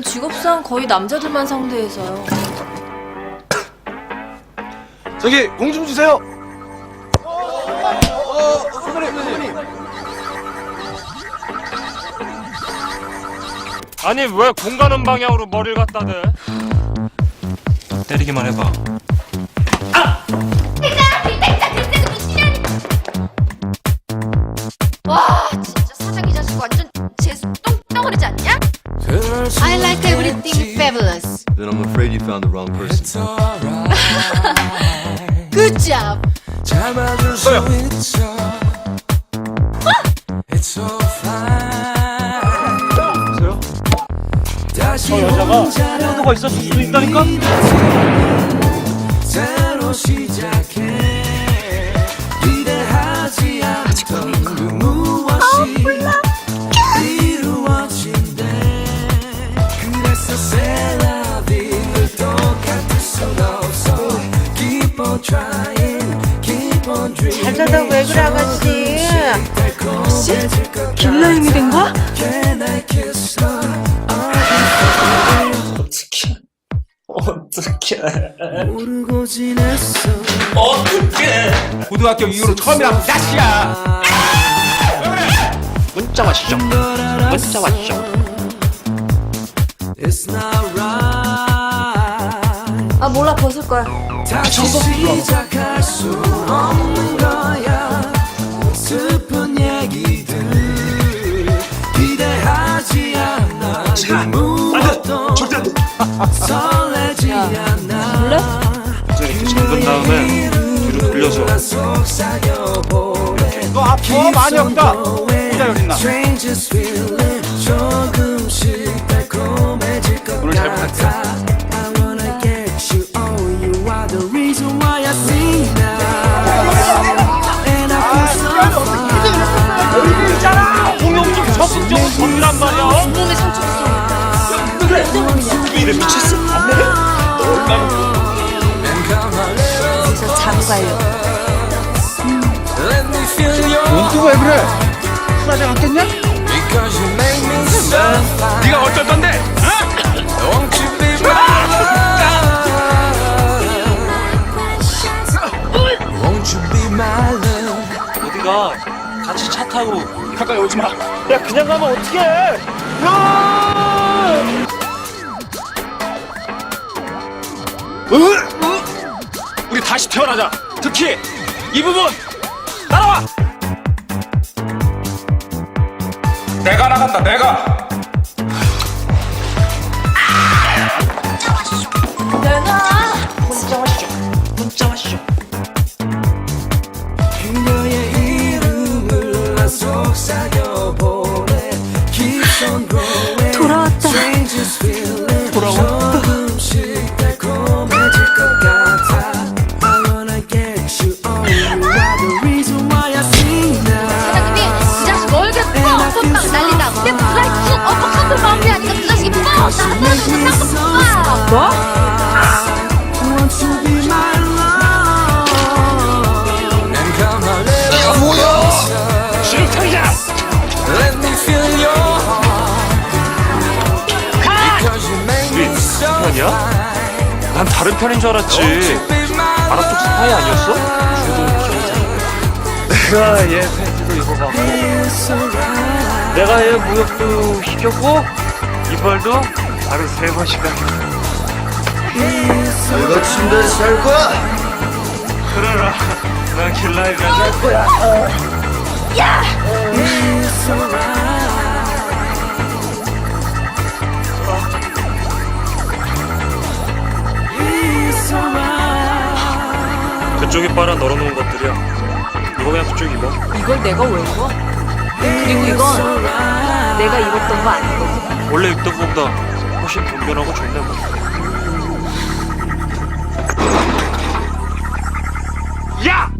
직업상 거의 남자들만 상대해서요. 저기 공 좀 주세요. 선배님. 아니 왜 공 가는 방향으로 머리를 갖다 대? 때리기만 해봐. 와 진짜 사장 이 자식 완전 재수 똥덩어리지 않냐? I like everything fabulous. Then I'm afraid you found the wrong person. Good job. 저 여자가 호도가 있었을 수도 있다니까? 잘 자다 왜 그래 아가씨? 길라임이 된 거야? 고등학교 이후로 처음이랑 낚시야. 문자 왔쇼. 문자 왔쇼. 아 몰라 벗을 거야. 시작할 수 없는 거야. 슬픈 얘기들 기대하지 않아. 무엇도 설레지 않아. 몰래? 이렇게 잠근 다음에 뒤로 돌려서. 너 아파? 많이 아프다. 혼자 열린다. 조금씩 달콤해질 것 오늘 잘 부탁해. 공룡 좀 적극적으로 던지란 말이야. 온몸에 상처 있어. 이래 미쳤어. 안 내려? 그래서 자고 가려고. 눈 뜨고 왜 그래? 술하지 않겠냐? 네가 어쩔 건데? 어디가? 같이 차 타고. 가까이 오지 마. 야 그냥 가면 어떡해? 우리 다시 태어나자. 특히 이 부분 따라와. 내가 나간다. 내가. 문자 왔쇼. 문자 왔쇼. 그녀의 이름을 난 속삭여보네. Keeps on growing. 돌아왔다. Strangest feeling. 조금씩 달콤해질 것 같아. I wanna get you on. You are the reason why I sing now. 사장님이 그 자식 얼굴에 뻥 뻔빵 날린다. 근데 브라이트 어퍼컷을 마무리하니까 그 자식이 뻥 나한테서 뻥. 뭐? Want to be my love. And come on, let 뭐야? 실력탕이자. Let me feel your heart. Because you make me so 편이야? fine. 난 다른 편인 줄 알았지. Be my 아랍 쪽 스파이 아니었어? 내가 얘 팬티도 입어봤고, 내가 얘 무역도 시켰고, 이발도 하루 3번씩 하고. 내가 침대에서 잘 거야. 그래라, 난 길라이가 잘 거야. 그쪽이 빨아 널어놓은 것들이야. 이거 그냥 그쪽 입어. 이걸 내가 왜 입어? 그리고 이건 내가 입었던 거 아니거든. 원래 입던 것보다 훨씬 변변하고 좋네 뭐. 야!